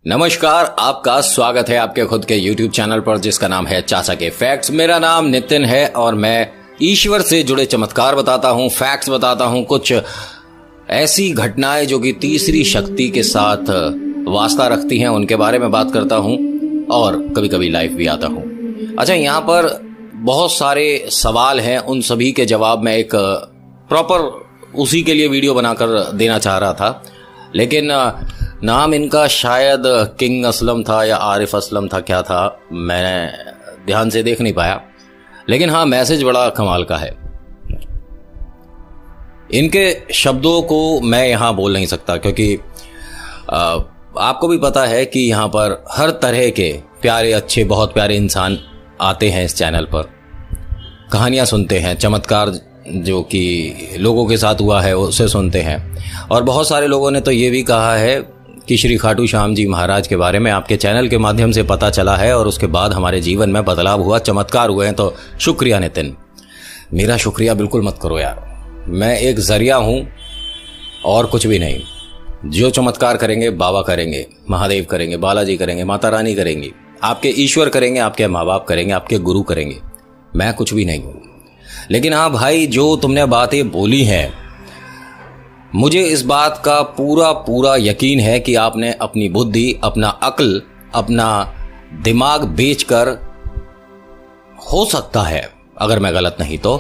नमस्कार, आपका स्वागत है आपके खुद के YouTube चैनल पर जिसका नाम है चाचा के फैक्ट्स। मेरा नाम नितिन है और मैं ईश्वर से जुड़े चमत्कार बताता हूँ, फैक्ट्स बताता हूँ, कुछ ऐसी घटनाएं जो कि तीसरी शक्ति के साथ वास्ता रखती हैं उनके बारे में बात करता हूँ और कभी कभी लाइव भी आता हूँ। अच्छा, यहाँ पर बहुत सारे सवाल हैं, उन सभी के जवाब मैं एक प्रॉपर उसी के लिए वीडियो बनाकर देना चाह रहा था, लेकिन नाम इनका शायद किंग असलम था या आरिफ असलम था, क्या था मैं ध्यान से देख नहीं पाया, लेकिन हाँ मैसेज बड़ा कमाल का है। इनके शब्दों को मैं यहाँ बोल नहीं सकता क्योंकि आपको भी पता है कि यहाँ पर हर तरह के प्यारे अच्छे बहुत प्यारे इंसान आते हैं इस चैनल पर, कहानियाँ सुनते हैं, चमत्कार जो कि लोगों के साथ हुआ है उसे सुनते हैं। और बहुत सारे लोगों ने तो ये भी कहा है कि श्री खाटू श्याम जी महाराज के बारे में आपके चैनल के माध्यम से पता चला है और उसके बाद हमारे जीवन में बदलाव हुआ, चमत्कार हुए हैं। तो शुक्रिया नितिन, मेरा शुक्रिया बिल्कुल मत करो यार, मैं एक जरिया हूँ और कुछ भी नहीं। जो चमत्कार करेंगे बाबा करेंगे, महादेव करेंगे, बालाजी करेंगे, माता रानी करेंगी, आपके ईश्वर करेंगे, आपके माँ बाप करेंगे, आपके गुरु करेंगे, मैं कुछ भी नहीं हूँ। लेकिन हाँ भाई, जो तुमने बातें बोली हैं, मुझे इस बात का पूरा यकीन है कि आपने अपनी बुद्धि, अपना अक्ल, अपना दिमाग बेचकर, हो सकता है अगर मैं गलत नहीं तो,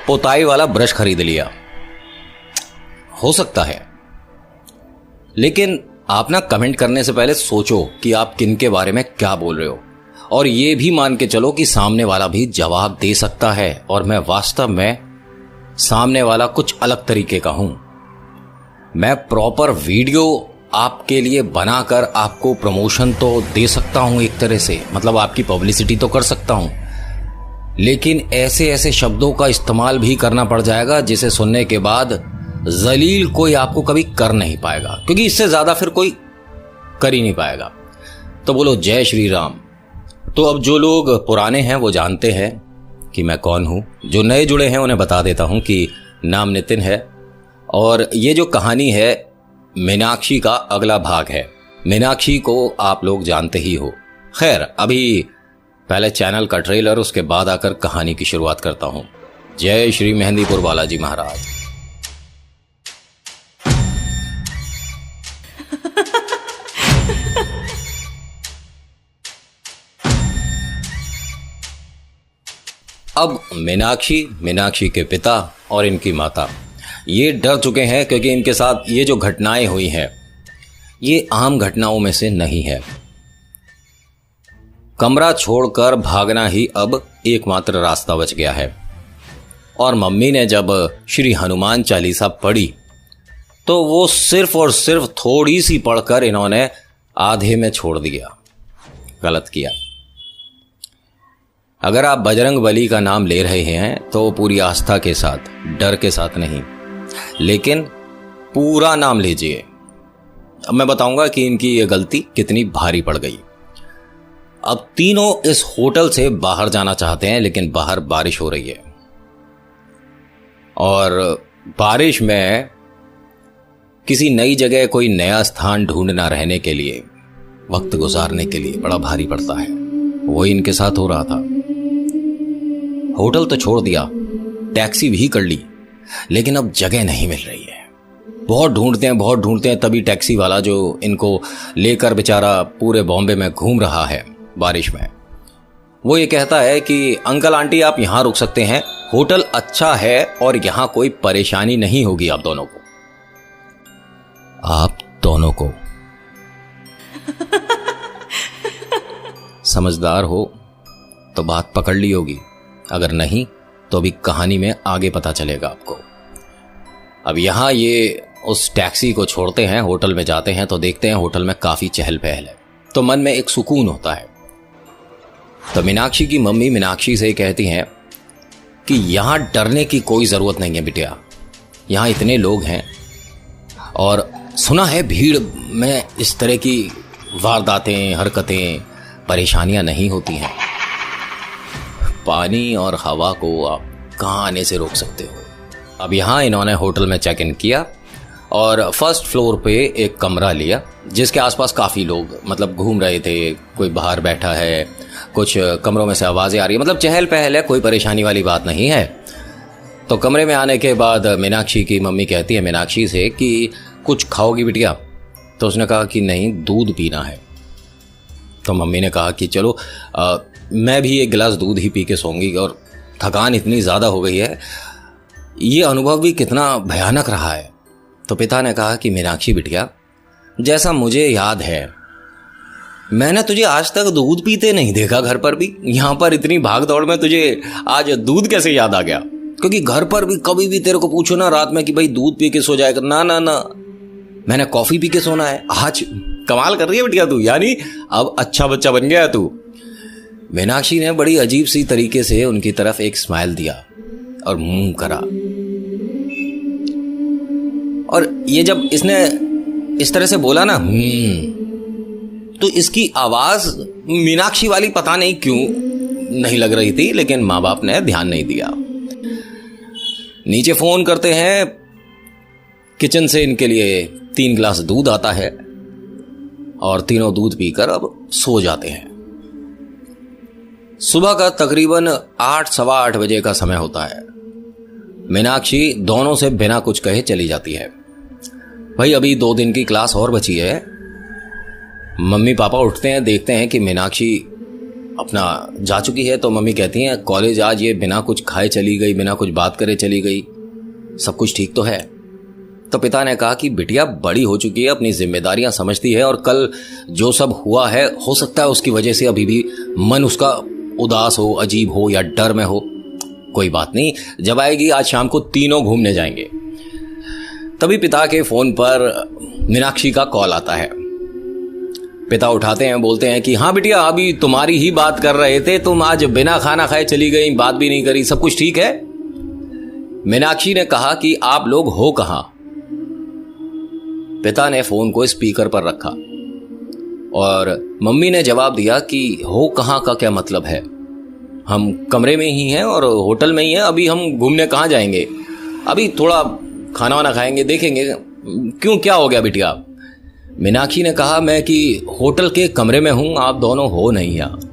पोताई वाला ब्रश खरीद लिया, हो सकता है। लेकिन आप ना कमेंट करने से पहले सोचो कि आप किन के बारे में क्या बोल रहे हो, और ये भी मान के चलो कि सामने वाला भी जवाब दे सकता है और मैं वास्तव में सामने वाला कुछ अलग तरीके का हूं। मैं प्रॉपर वीडियो आपके लिए बनाकर आपको प्रमोशन तो दे सकता हूं, एक तरह से मतलब आपकी पब्लिसिटी तो कर सकता हूं, लेकिन ऐसे ऐसे शब्दों का इस्तेमाल भी करना पड़ जाएगा जिसे सुनने के बाद जलील कोई आपको कभी कर नहीं पाएगा, क्योंकि इससे ज्यादा फिर कोई कर ही नहीं पाएगा। तो बोलो जय श्री राम। तो अब जो लोग पुराने हैं वो जानते हैं कि मैं कौन हूं, जो नए जुड़े हैं उन्हें बता देता हूं कि नाम नितिन है और ये जो कहानी है मीनाक्षी का अगला भाग है। मीनाक्षी को आप लोग जानते ही हो। खैर, अभी पहले चैनल का ट्रेलर, उसके बाद आकर कहानी की शुरुआत करता हूं। जय श्री मेहंदीपुर बालाजी महाराज। अब मीनाक्षी के पिता और इनकी माता ये डर चुके हैं क्योंकि इनके साथ ये जो घटनाएं हुई हैं ये आम घटनाओं में से नहीं है। कमरा छोड़कर भागना ही अब एकमात्र रास्ता बच गया है। और मम्मी ने जब श्री हनुमान चालीसा पढ़ी तो वो सिर्फ और सिर्फ थोड़ी सी पढ़कर इन्होंने आधे में छोड़ दिया। गलत किया। अगर आप बजरंग बली का नाम ले रहे हैं तो पूरी आस्था के साथ, डर के साथ नहीं, लेकिन पूरा नाम लीजिए। अब मैं बताऊंगा कि इनकी ये गलती कितनी भारी पड़ गई। अब तीनों इस होटल से बाहर जाना चाहते हैं, लेकिन बाहर बारिश हो रही है और बारिश में किसी नई जगह कोई नया स्थान ढूंढना रहने के लिए, वक्त गुजारने के लिए बड़ा भारी पड़ता है। वही इनके साथ हो रहा था। होटल तो छोड़ दिया, टैक्सी भी कर ली, लेकिन अब जगह नहीं मिल रही है। बहुत ढूंढते हैं, तभी टैक्सी वाला जो इनको लेकर बेचारा पूरे बॉम्बे में घूम रहा है बारिश में, वो ये कहता है कि अंकल आंटी आप यहां रुक सकते हैं, होटल अच्छा है और यहां कोई परेशानी नहीं होगी आप दोनों को। आप दोनों को समझदार हो तो बात पकड़ ली होगी, अगर नहीं तो अभी कहानी में आगे पता चलेगा आपको। अब यहां ये उस टैक्सी को छोड़ते हैं, होटल में जाते हैं तो देखते हैं होटल में काफी चहल पहल है, तो मन में एक सुकून होता है। तो मीनाक्षी की मम्मी मीनाक्षी से कहती हैं कि यहां डरने की कोई जरूरत नहीं है बिटिया, यहां इतने लोग हैं और सुना है भीड़ में इस तरह की वारदातें, हरकतें, परेशानियां नहीं होती हैं। पानी और हवा को आप कहां आने से रोक सकते हो। अब यहां इन्होंने होटल में चेक इन किया और फर्स्ट फ्लोर पे एक कमरा लिया जिसके आसपास काफ़ी लोग मतलब घूम रहे थे, कोई बाहर बैठा है, कुछ कमरों में से आवाज़ें आ रही है, मतलब चहल पहल है, कोई परेशानी वाली बात नहीं है। तो कमरे में आने के बाद मीनाक्षी की मम्मी कहती है मीनाक्षी से कि कुछ खाओगी बिटिया? तो उसने कहा कि नहीं, दूध पीना है। तो मम्मी ने कहा कि चलो मैं भी एक गिलास दूध ही पी के सोऊंगी, और थकान इतनी ज़्यादा हो गई है, ये अनुभव भी कितना भयानक रहा है। तो पिता ने कहा कि मीनाक्षी बिटिया, जैसा मुझे याद है मैंने तुझे आज तक दूध पीते नहीं देखा घर पर भी, यहाँ पर इतनी भाग दौड़ में तुझे आज दूध कैसे याद आ गया? क्योंकि घर पर भी कभी भी तेरे को पूछो ना रात में कि भाई दूध पी के सो जाएगा, ना ना ना, मैंने कॉफ़ी पी के सोना है। आज कमाल कर रही है बिटिया तू, यानी अब अच्छा बच्चा बन गया है तू। मीनाक्षी ने बड़ी अजीब सी तरीके से उनकी तरफ एक स्माइल दिया और मुंह करा, और ये जब इसने इस तरह से बोला ना तो इसकी आवाज मीनाक्षी वाली पता नहीं क्यों नहीं लग रही थी, लेकिन माँ बाप ने ध्यान नहीं दिया। नीचे फोन करते हैं, किचन से इनके लिए 3 गिलास दूध आता है और तीनों दूध पीकर अब सो जाते हैं। सुबह का तकरीबन 8 सवा 8 बजे का समय होता है। मीनाक्षी दोनों से बिना कुछ कहे चली जाती है। भाई अभी 2 दिन की क्लास और बची है। मम्मी पापा उठते हैं, देखते हैं कि मीनाक्षी अपना जा चुकी है, तो मम्मी कहती हैं कॉलेज आज ये बिना कुछ खाए चली गई, बिना कुछ बात करे चली गई, सब कुछ ठीक तो है? तो पिता ने कहा कि बिटिया बड़ी हो चुकी है, अपनी जिम्मेदारियां समझती है, और कल जो सब हुआ है हो सकता है उसकी वजह से अभी भी मन उसका उदास हो, अजीब हो या डर में हो। कोई बात नहीं, जब आएगी आज शाम को तीनों घूमने जाएंगे। तभी पिता के फोन पर मीनाक्षी का कॉल आता है। पिता उठाते हैं, बोलते हैं कि हाँ बिटिया, अभी तुम्हारी ही बात कर रहे थे, तुम आज बिना खाना खाए चली गई, बात भी नहीं करी, सब कुछ ठीक है? मीनाक्षी ने कहा कि आप लोग हो कहां? पिता ने फोन को स्पीकर पर रखा और मम्मी ने जवाब दिया कि हो कहां का क्या मतलब है, हम कमरे में ही हैं और होटल में ही हैं, अभी हम घूमने कहां जाएंगे, अभी थोड़ा खाना वाना खाएंगे, देखेंगे। क्यों, क्या हो गया बिटिया? मीनाक्षी ने कहा मैं कि होटल के कमरे में हूं, आप दोनों हो नहीं यहां।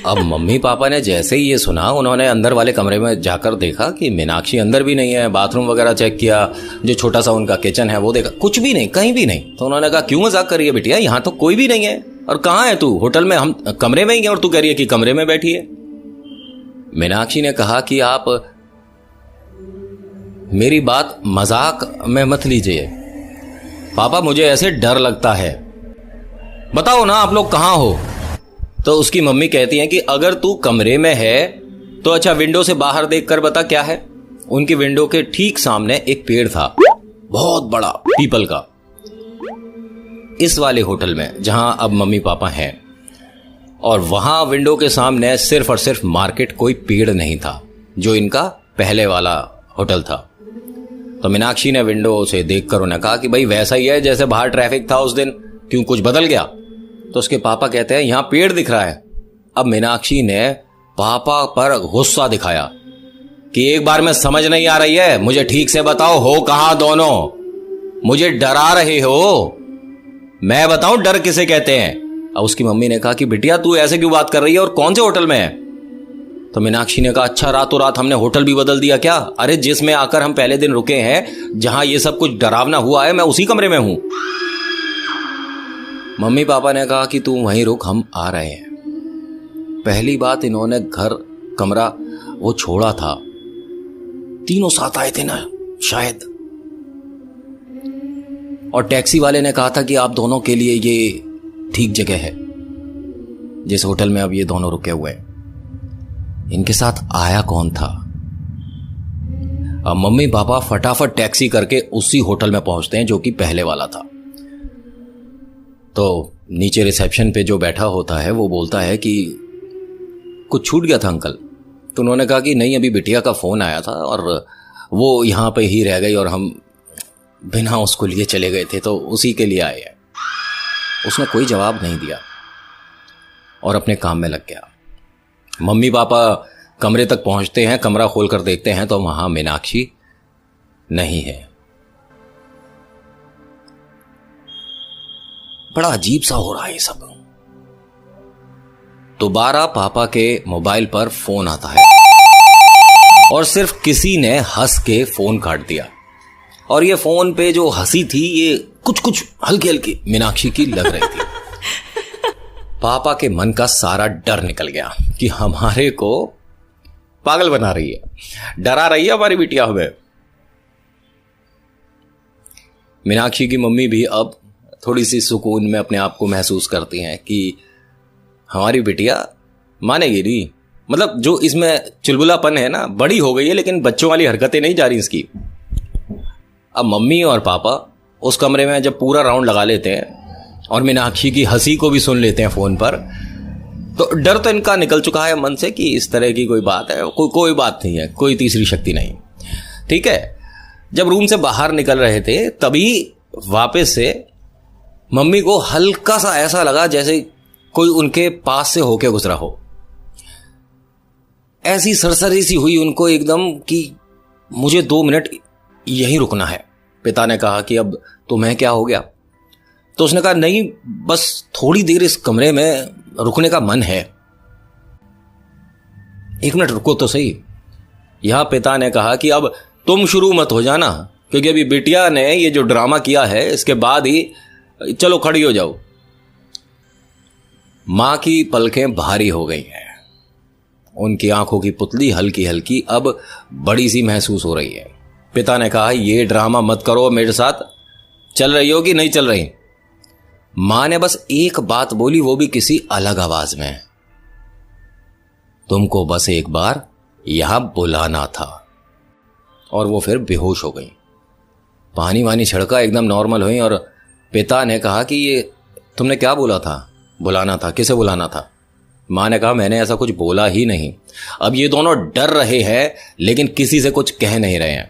अब मम्मी पापा ने जैसे ही ये सुना, उन्होंने अंदर वाले कमरे में जाकर देखा कि मीनाक्षी अंदर भी नहीं है, बाथरूम वगैरह चेक किया, जो छोटा सा उनका किचन है वो देखा, कुछ भी नहीं, कहीं भी नहीं। तो उन्होंने कहा क्यों मजाक कर रही है बिटिया, यहाँ तो कोई भी नहीं है, और कहाँ है तू? होटल में, हम कमरे में ही हैं और तू कह रही है कि कमरे में बैठी है। मीनाक्षी ने कहा कि आप मेरी बात मजाक में मत लीजिए पापा, मुझे ऐसे डर लगता है, बताओ ना आप लोग कहाँ हो? तो उसकी मम्मी कहती हैं कि अगर तू कमरे में है तो अच्छा विंडो से बाहर देखकर बता क्या है। उनकी विंडो के ठीक सामने एक पेड़ था, बहुत बड़ा, पीपल का, इस वाले होटल में जहां अब मम्मी पापा हैं, और वहां विंडो के सामने सिर्फ और सिर्फ मार्केट, कोई पेड़ नहीं था, जो इनका पहले वाला होटल था। तो मीनाक्षी ने विंडो से देखकर उन्हें कहा कि भाई वैसा ही है जैसे बाहर ट्रैफिक था उस दिन, क्यों कुछ बदल गया? तो उसके पापा कहते हैं यहां पेड़ दिख रहा है। अब मीनाक्षी ने पापा पर गुस्सा दिखाया कि एक बार में समझ नहीं आ रही है, मुझे ठीक से बताओ हो कहां दोनों, मुझे डरा रहे हो, मैं बताऊं डर किसे कहते हैं? अब उसकी मम्मी ने कहा कि बिटिया तू ऐसे क्यों बात कर रही है और कौन से होटल में है? तो मीनाक्षी ने कहा अच्छा रातों रात हमने होटल भी बदल दिया क्या? अरे जिसमें आकर हम पहले दिन रुके हैं, जहां ये सब कुछ डरावना हुआ है, मैं उसी कमरे में हूं। मम्मी पापा ने कहा कि तू वहीं रुक, हम आ रहे हैं। पहली बात इन्होंने घर कमरा वो छोड़ा था, तीनों साथ आए थे ना शायद, और टैक्सी वाले ने कहा था कि आप दोनों के लिए ये ठीक जगह है, जिस होटल में अब ये दोनों रुके हुए हैं। इनके साथ आया कौन था? अब मम्मी पापा फटाफट टैक्सी करके उसी होटल में पहुंचते हैं जो कि पहले वाला था। तो नीचे रिसेप्शन पे जो बैठा होता है वो बोलता है कि कुछ छूट गया था अंकल। तो उन्होंने कहा कि नहीं, अभी बिटिया का फ़ोन आया था और वो यहाँ पे ही रह गई और हम बिना उसको लिए चले गए थे, तो उसी के लिए आए हैं। उसने कोई जवाब नहीं दिया और अपने काम में लग गया। मम्मी पापा कमरे तक पहुँचते हैं, कमरा खोल कर देखते हैं तो वहाँ मीनाक्षी नहीं है। बड़ा अजीब सा हो रहा है ये सब। दोबारा पापा के मोबाइल पर फोन आता है और सिर्फ किसी ने हंस के फोन काट दिया। और ये फोन पे जो हंसी थी ये कुछ कुछ हल्की हल्की मीनाक्षी की लग रही थी। पापा के मन का सारा डर निकल गया कि हमारे को पागल बना रही है, डरा रही है हमारी बिटिया हमें। मीनाक्षी की मम्मी भी अब थोड़ी सी सुकून में अपने आप को महसूस करती हैं कि हमारी बिटिया मानेगी नहीं। मतलब जो इसमें चुलबुलापन है ना, बड़ी हो गई है लेकिन बच्चों वाली हरकतें नहीं जा रही इसकी। अब मम्मी और पापा उस कमरे में जब पूरा राउंड लगा लेते हैं और मीनाक्षी की हंसी को भी सुन लेते हैं फोन पर, तो डर तो इनका निकल चुका है मन से कि इस तरह की कोई बात है, कोई बात नहीं है, कोई तीसरी शक्ति नहीं। ठीक है, जब रूम से बाहर निकल रहे थे तभी वापस से मम्मी को हल्का सा ऐसा लगा जैसे कोई उनके पास से होके गुजरा हो। ऐसी सरसरी सी हुई उनको एकदम कि मुझे 2 मिनट यहीं रुकना है। पिता ने कहा कि अब तुम्हें क्या हो गया? तो उसने कहा नहीं, बस थोड़ी देर इस कमरे में रुकने का मन है। 1 मिनट रुको तो सही। यहां पिता ने कहा कि अब तुम शुरू मत हो जाना, क्योंकि अभी बिटिया ने ये जो ड्रामा किया है इसके बाद ही चलो खड़ी हो जाओ। मां की पलकें भारी हो गई हैं, उनकी आंखों की पुतली हल्की हल्की अब बड़ी सी महसूस हो रही है। पिता ने कहा ये ड्रामा मत करो मेरे साथ, चल रही हो कि नहीं चल रही? मां ने बस एक बात बोली, वो भी किसी अलग आवाज में, तुमको बस एक बार यहां बुलाना था। और वो फिर बेहोश हो गई। पानी वानी छिड़का, एकदम नॉर्मल हुई। और पिता ने कहा कि ये तुमने क्या बोला था? बुलाना था? किसे बुलाना था? मां ने कहा मैंने ऐसा कुछ बोला ही नहीं। अब ये दोनों डर रहे हैं लेकिन किसी से कुछ कह नहीं रहे हैं।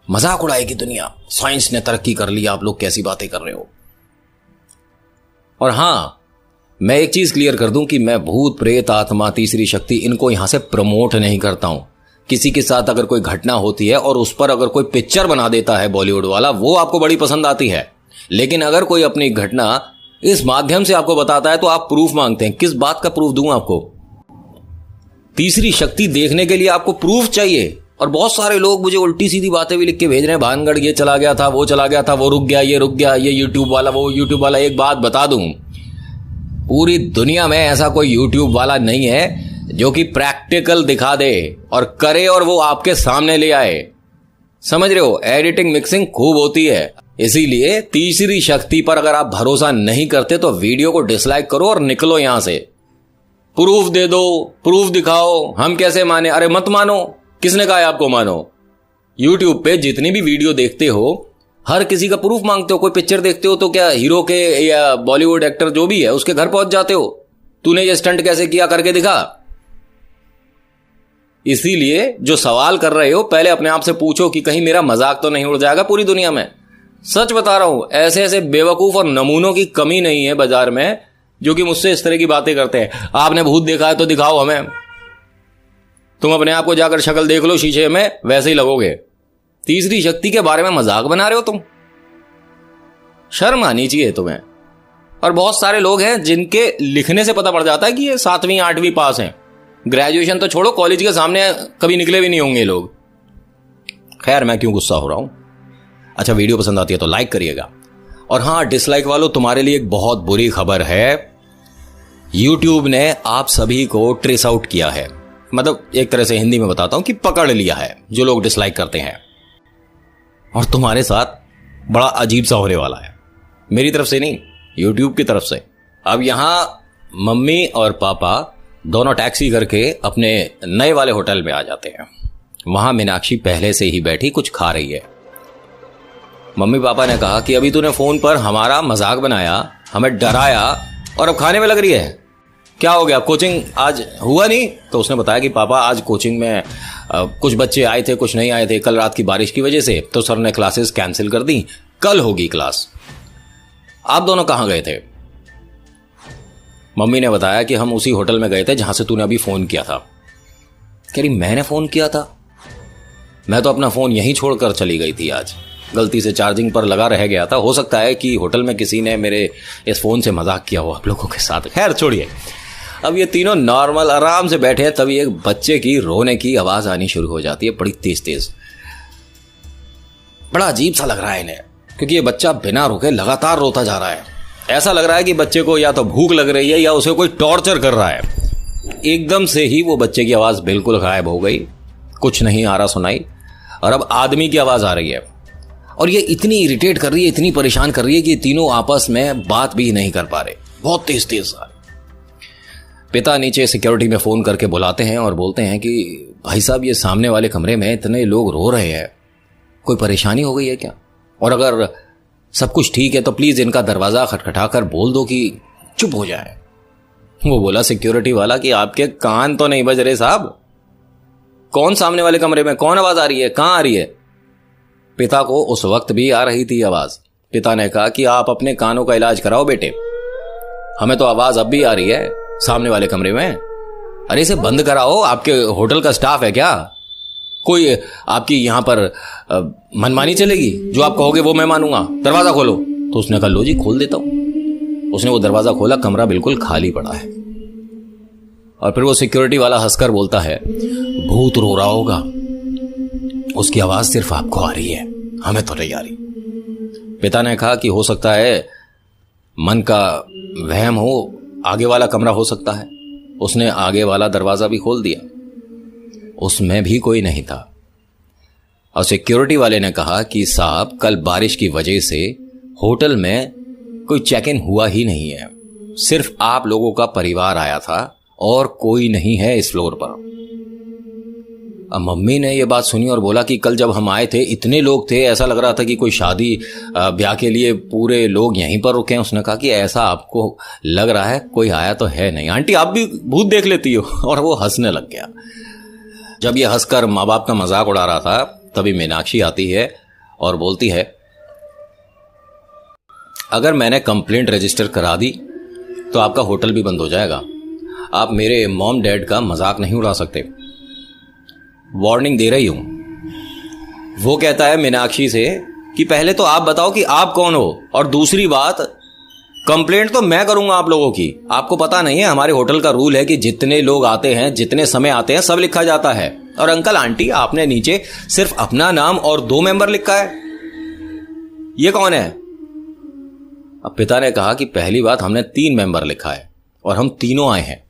मजाक उड़ाएगी दुनिया, साइंस ने तरक्की कर ली, आप लोग कैसी बातें कर रहे हो। और हां, मैं एक चीज क्लियर कर दूं कि मैं भूत प्रेत आत्मा तीसरी शक्ति इनको यहां से प्रमोट नहीं करता हूं। किसी के साथ अगर कोई घटना होती है और उस पर अगर कोई पिक्चर बना देता है बॉलीवुड वाला, वो आपको बड़ी पसंद आती है। लेकिन अगर कोई अपनी घटना इस माध्यम से आपको बताता है तो आप प्रूफ मांगते हैं। किस बात का प्रूफ दूं आपको? तीसरी शक्ति देखने के लिए आपको प्रूफ चाहिए। और बहुत सारे लोग मुझे उल्टी सीधी बातें भी लिख के भेज रहे हैं, भानगढ़ ये चला गया था, वो चला गया था, वो रुक गया, ये रुक गया, ये यूट्यूब वाला, वो यूट्यूब वाला। एक बात बता दूं, पूरी दुनिया में ऐसा कोई यूट्यूब वाला नहीं है जो कि प्रैक्टिकल दिखा दे और करे और वो आपके सामने ले आए। समझ रहे हो? एडिटिंग मिक्सिंग खूब होती है। इसीलिए तीसरी शक्ति पर अगर आप भरोसा नहीं करते तो वीडियो को डिसलाइक करो और निकलो यहां से। प्रूफ दे दो, प्रूफ दिखाओ, हम कैसे माने? अरे मत मानो, किसने कहा है आपको मानो? यूट्यूब पे जितनी भी वीडियो देखते हो हर किसी का प्रूफ मांगते हो। कोई पिक्चर देखते हो तो क्या हीरो के या बॉलीवुड एक्टर जो भी है उसके घर पहुंच जाते हो, तूने ये स्टंट कैसे किया करके दिखा। इसीलिए जो सवाल कर रहे हो पहले अपने आप से पूछो कि कहीं मेरा मजाक तो नहीं उड़ जाएगा पूरी दुनिया में। सच बता रहा हूं, ऐसे ऐसे बेवकूफ और नमूनों की कमी नहीं है बाजार में जो कि मुझसे इस तरह की बातें करते हैं। आपने भूत देखा है तो दिखाओ हमें। तुम अपने आप को जाकर शक्ल देख लो शीशे में, वैसे ही लगोगे। तीसरी शक्ति के बारे में मजाक बना रहे हो तुम, शर्म आनी चाहिए तुम्हें। और बहुत सारे लोग हैं जिनके लिखने से पता पड़ जाता है कि ये 7वीं 8वीं पास हैं। ग्रेजुएशन तो छोड़ो, कॉलेज के सामने कभी निकले भी नहीं होंगे लोग। खैर, मैं क्यों गुस्सा हो रहा हूं। अच्छा, वीडियो पसंद आती है तो लाइक करिएगा। और हां, डिसलाइक वालों, तुम्हारे लिए एक बहुत बुरी खबर है। यूट्यूब ने आप सभी को ट्रेस आउट किया है। मतलब एक तरह से हिंदी में बताता हूं कि पकड़ लिया है जो लोग डिसलाइक करते हैं। और तुम्हारे साथ बड़ा अजीब सा होने वाला है, मेरी तरफ से नहीं, यूट्यूब की तरफ से। अब यहां मम्मी और पापा दोनों टैक्सी करके अपने नए वाले होटल में आ जाते हैं। वहां मीनाक्षी पहले से ही बैठी कुछ खा रही है। मम्मी पापा ने कहा कि अभी तूने फोन पर हमारा मजाक बनाया, हमें डराया और अब खाने में लग रही है। क्या हो गया, कोचिंग आज हुआ नहीं? तो उसने बताया कि पापा आज कोचिंग में कुछ बच्चे आए थे, कुछ नहीं आए थे, कल रात की बारिश की वजह से, तो सर ने क्लासेस कैंसिल कर दी, कल होगी क्लास। आप दोनों कहां गए थे? मम्मी ने बताया कि हम उसी होटल में गए थे जहां से तूने अभी फोन किया था। कह रही मैंने फोन किया था? मैं तो अपना फोन यहीं छोड़कर चली गई थी आज। गलती से चार्जिंग पर लगा रह गया था। हो सकता है कि होटल में किसी ने मेरे इस फ़ोन से मजाक किया हो आप लोगों के साथ। खैर छोड़िए, अब ये तीनों नॉर्मल आराम से बैठे हैं, तभी एक बच्चे की रोने की आवाज़ आनी शुरू हो जाती है, बड़ी तेज तेज। बड़ा अजीब सा लग रहा है इन्हें, क्योंकि ये बच्चा बिना रुके लगातार रोता जा रहा है। ऐसा लग रहा है कि बच्चे को या तो भूख लग रही है या उसे कोई टॉर्चर कर रहा है। एकदम से ही वो बच्चे की आवाज़ बिल्कुल गायब हो गई, कुछ नहीं आ रहा सुनाई, और अब आदमी की आवाज़ आ रही है। और ये इतनी इरिटेट कर रही है, इतनी परेशान कर रही है कि तीनों आपस में बात भी नहीं कर पा रहे, बहुत तेज तेज आ रही। पिता नीचे सिक्योरिटी में फ़ोन करके बुलाते हैं और बोलते हैं कि भाई साहब, ये सामने वाले कमरे में इतने लोग रो रहे हैं, कोई परेशानी हो गई है क्या? और अगर सब कुछ ठीक है तो प्लीज़ इनका दरवाज़ा खटखटा कर बोल दो कि चुप हो जाए। वो बोला सिक्योरिटी वाला कि आपके कान तो नहीं बज रहे साहब, कौन सामने वाले कमरे में, कौन आवाज़ आ रही है, कहाँ आ रही है? पिता को उस वक्त भी आ रही थी आवाज़। पिता ने कहा कि आप अपने कानों का इलाज कराओ बेटे, हमें तो आवाज़ अब भी आ रही है सामने वाले कमरे में। अरे इसे बंद कराओ, आपके होटल का स्टाफ है क्या? कोई आपकी यहाँ पर मनमानी चलेगी? जो आप कहोगे वो मैं मानूंगा, दरवाज़ा खोलो। तो उसने कहा लो जी खोल देता हूँ। उसने वो दरवाज़ा खोला, कमरा बिल्कुल खाली पड़ा है। और फिर वो सिक्योरिटी वाला हंसकर बोलता है, भूत रो रहा होगा, उसकी आवाज़ सिर्फ आपको आ रही है, हमें तो नहीं आ रही। पिता ने कहा कि हो सकता है मन का वहम हो, आगे वाला कमरा हो सकता है। उसने आगे वाला दरवाज़ा भी खोल दिया, उसमें भी कोई नहीं था। और सिक्योरिटी वाले ने कहा कि साहब, कल बारिश की वजह से होटल में कोई चेक इन हुआ ही नहीं है, सिर्फ आप लोगों का परिवार आया था और कोई नहीं है इस फ्लोर पर। अब मम्मी ने यह बात सुनी और बोला कि कल जब हम आए थे इतने लोग थे, ऐसा लग रहा था कि कोई शादी ब्याह के लिए पूरे लोग यहीं पर रुके हैं। उसने कहा कि ऐसा आपको लग रहा है, कोई आया तो है नहीं, आंटी आप भी भूत देख लेती हो। और वो हंसने लग गया। जब ये हंसकर माँ बाप का मजाक उड़ा रहा था, तभी मीनाक्षी आती है और बोलती है, अगर मैंने कंप्लेंट रजिस्टर करा दी तो आपका होटल भी बंद हो जाएगा। आप मेरे मॉम डैड का मजाक नहीं उड़ा सकते, वार्निंग दे रही हूं। वो कहता है मीनाक्षी से कि पहले तो आप बताओ कि आप कौन हो, और दूसरी बात, कंप्लेंट तो मैं करूंगा आप लोगों की। आपको पता नहीं है हमारे होटल का रूल है कि जितने लोग आते हैं, जितने समय आते हैं, सब लिखा जाता है। और अंकल आंटी, आपने नीचे सिर्फ अपना नाम और 2 मेंबर लिखा है, ये कौन है? अब पिता ने कहा कि पहली बात, हमने 3 मेंबर लिखा है और हम तीनों आए हैं।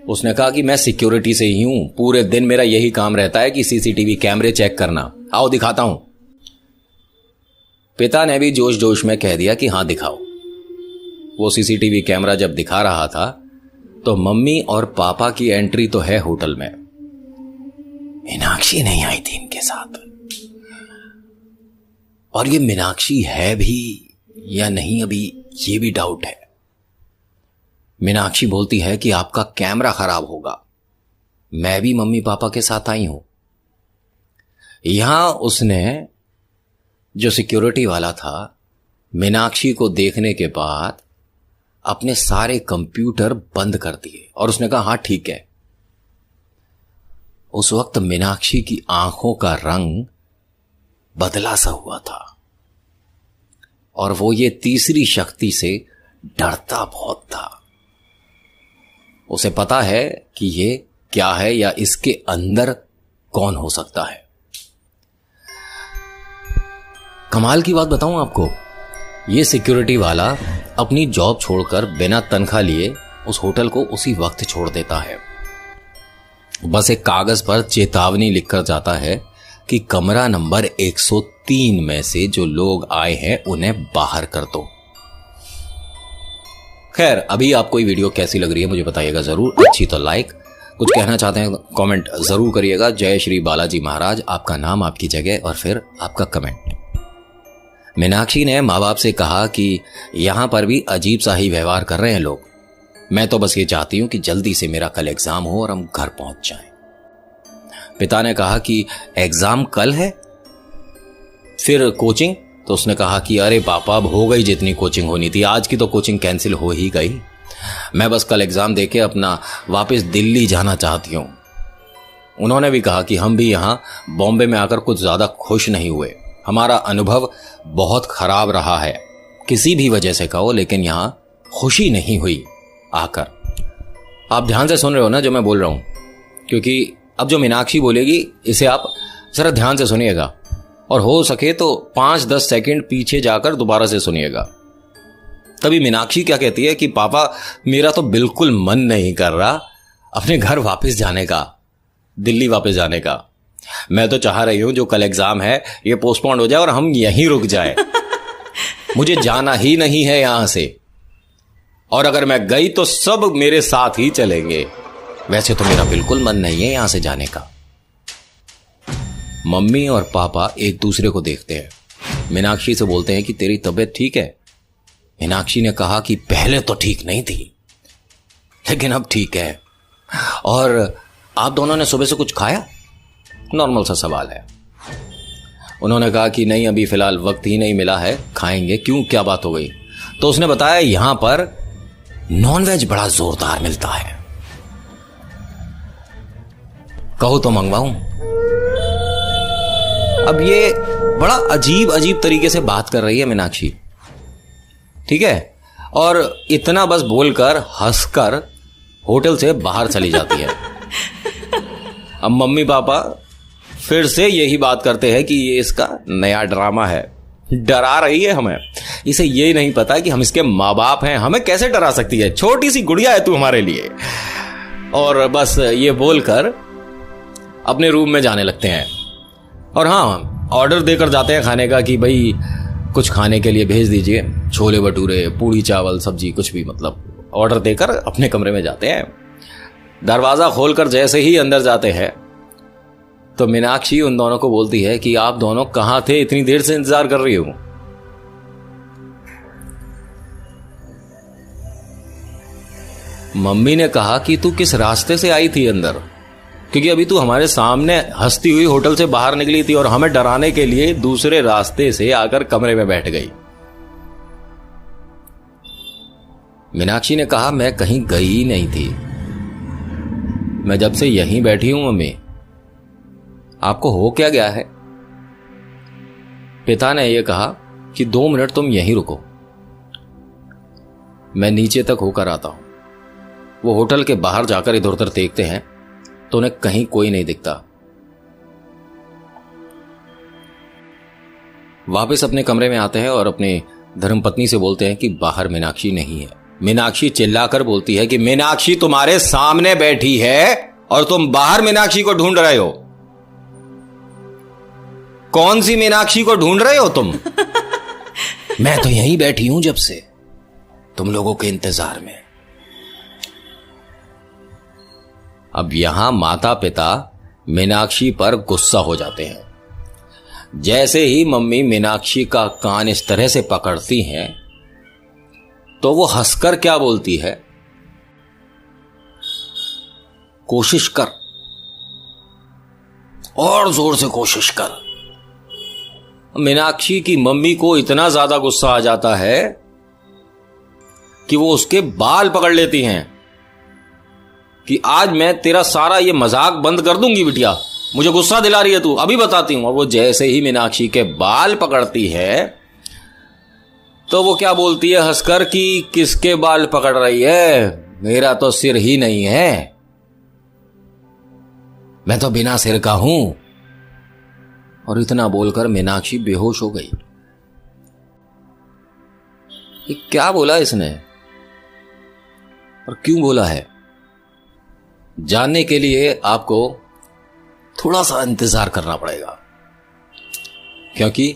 उसने कहा कि मैं सिक्योरिटी से ही हूं, पूरे दिन मेरा यही काम रहता है कि सीसीटीवी कैमरे चेक करना, आओ दिखाता हूं। पिता ने भी जोश जोश में कह दिया कि हां दिखाओ। वो सीसीटीवी कैमरा जब दिखा रहा था तो मम्मी और पापा की एंट्री तो है होटल में, मीनाक्षी नहीं आई थी इनके साथ। और ये मीनाक्षी है भी या नहीं, अभी ये भी डाउट है। मीनाक्षी बोलती है कि आपका कैमरा खराब होगा, मैं भी मम्मी पापा के साथ आई हूं। यहां उसने, जो सिक्योरिटी वाला था, मीनाक्षी को देखने के बाद अपने सारे कंप्यूटर बंद कर दिए और उसने कहा हाँ ठीक है। उस वक्त मीनाक्षी की आंखों का रंग बदला सा हुआ था और वो ये तीसरी शक्ति से डरता बहुत था। उसे पता है कि ये क्या है या इसके अंदर कौन हो सकता है। कमाल की बात बताऊं आपको, ये सिक्योरिटी वाला अपनी जॉब छोड़कर बिना तनख्वाह लिए उस होटल को उसी वक्त छोड़ देता है। बस एक कागज पर चेतावनी लिखकर जाता है कि कमरा नंबर 103 में से जो लोग आए हैं उन्हें बाहर कर दो। खैर, अभी आपको ये वीडियो कैसी लग रही है मुझे बताइएगा जरूर। अच्छी तो लाइक, कुछ कहना चाहते हैं कमेंट जरूर करिएगा। जय श्री बालाजी महाराज, आपका नाम, आपकी जगह और फिर आपका कमेंट। मीनाक्षी ने माँ बाप से कहा कि यहां पर भी अजीब सा ही व्यवहार कर रहे हैं लोग, मैं तो बस ये चाहती हूं कि जल्दी से मेरा कल एग्जाम हो और हम घर पहुंच जाएं। पिता ने कहा कि एग्जाम कल है, फिर कोचिंग? तो उसने कहा कि अरे पापा, अब हो गई जितनी कोचिंग होनी थी, आज की तो कोचिंग कैंसिल हो ही गई। मैं बस कल एग्जाम देके अपना वापस दिल्ली जाना चाहती हूं। उन्होंने भी कहा कि हम भी यहां बॉम्बे में आकर कुछ ज्यादा खुश नहीं हुए, हमारा अनुभव बहुत खराब रहा है, किसी भी वजह से कहो, लेकिन यहां खुशी नहीं हुई आकर। आप ध्यान से सुन रहे हो ना जो मैं बोल रहा हूं, क्योंकि अब जो मीनाक्षी बोलेगी इसे आप जरा ध्यान से सुनिएगा और हो सके तो 5-10 सेकंड पीछे जाकर दोबारा से सुनिएगा। तभी मीनाक्षी क्या कहती है कि पापा मेरा तो बिल्कुल मन नहीं कर रहा अपने घर वापस जाने का, दिल्ली वापस जाने का। मैं तो चाह रही हूं जो कल एग्जाम है ये पोस्टपोन हो जाए और हम यहीं रुक जाए। मुझे जाना ही नहीं है यहां से, और अगर मैं गई तो सब मेरे साथ ही चलेंगे। वैसे तो मेरा बिल्कुल मन नहीं है यहां से जाने का। मम्मी और पापा एक दूसरे को देखते हैं। मीनाक्षी से बोलते हैं कि तेरी तबीयत ठीक है? मीनाक्षी ने कहा कि पहले तो ठीक नहीं थी, लेकिन अब ठीक है। और आप दोनों ने सुबह से कुछ खाया? नॉर्मल सा सवाल है। उन्होंने कहा कि नहीं, अभी फिलहाल वक्त ही नहीं मिला है, खाएंगे। क्यों, क्या बात हो गई? तो उसने बताया यहां पर नॉनवेज बड़ा जोरदार मिलता है, कहो तो मंगवाऊं। अब ये बड़ा अजीब अजीब तरीके से बात कर रही है मीनाक्षी, ठीक है, और इतना बस बोलकर हंसकर होटल से बाहर चली जाती है। अब मम्मी पापा फिर से यही बात करते हैं कि ये इसका नया ड्रामा है, डरा रही है हमें। इसे ये नहीं पता कि हम इसके माँ बाप हैं, हमें कैसे डरा सकती है, छोटी सी गुड़िया है तू हमारे लिए। और बस ये बोलकर अपने रूम में जाने लगते हैं। और हाँ, ऑर्डर देकर जाते हैं खाने का कि भाई कुछ खाने के लिए भेज दीजिए, छोले भटूरे, पूड़ी चावल, सब्जी, कुछ भी, मतलब ऑर्डर देकर अपने कमरे में जाते हैं। दरवाजा खोलकर जैसे ही अंदर जाते हैं तो मीनाक्षी उन दोनों को बोलती है कि आप दोनों कहां थे, इतनी देर से इंतजार कर रही हूं। मम्मी ने कहा कि तू किस रास्ते से आई थी अंदर, क्योंकि अभी तू हमारे सामने हंसती हुई होटल से बाहर निकली थी और हमें डराने के लिए दूसरे रास्ते से आकर कमरे में बैठ गई। मीनाक्षी ने कहा मैं कहीं गई नहीं थी, मैं जब से यहीं बैठी हूं। मम्मी आपको हो क्या गया है? पिता ने यह कहा कि 2 मिनट तुम यहीं रुको, मैं नीचे तक होकर आता हूं। वो होटल के बाहर जाकर इधर उधर देखते हैं तो उन्हें कहीं कोई नहीं दिखता। वापस अपने कमरे में आते हैं और अपनी धर्मपत्नी से बोलते हैं कि बाहर मीनाक्षी नहीं है। मीनाक्षी चिल्लाकर बोलती है कि मीनाक्षी तुम्हारे सामने बैठी है और तुम बाहर मीनाक्षी को ढूंढ रहे हो। कौन सी मीनाक्षी को ढूंढ रहे हो तुम? मैं तो यहीं बैठी हूं जब से, तुम लोगों के इंतजार में। अब यहां माता पिता मीनाक्षी पर गुस्सा हो जाते हैं। जैसे ही मम्मी मीनाक्षी का कान इस तरह से पकड़ती हैं तो वो हंसकर क्या बोलती है, कोशिश कर, और जोर से कोशिश कर। मीनाक्षी की मम्मी को इतना ज्यादा गुस्सा आ जाता है कि वो उसके बाल पकड़ लेती हैं कि आज मैं तेरा सारा ये मजाक बंद कर दूंगी बिटिया, मुझे गुस्सा दिला रही है तू, अभी बताती हूं। और वो जैसे ही मीनाक्षी के बाल पकड़ती है तो वो क्या बोलती है हंसकर कि किसके बाल पकड़ रही है, मेरा तो सिर ही नहीं है, मैं तो बिना सिर का हूं। और इतना बोलकर मीनाक्षी बेहोश हो गई। ये क्या बोला इसने और क्यों बोला है, जानने के लिए आपको थोड़ा सा इंतजार करना पड़ेगा, क्योंकि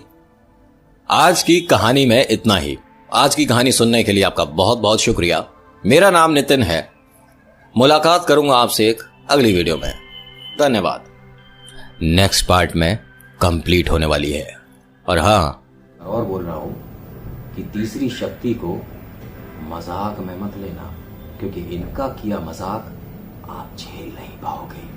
आज की कहानी में इतना ही। आज की कहानी सुनने के लिए आपका बहुत बहुत शुक्रिया। मेरा नाम नितिन है। मुलाकात करूंगा आपसे एक अगली वीडियो में। धन्यवाद। नेक्स्ट पार्ट में कंप्लीट होने वाली है। और हाँ, और बोल रहा हूं कि तीसरी शक्ति को मजाक में मत लेना, क्योंकि इनका किया मजाक आप झेल नहीं पाओगे।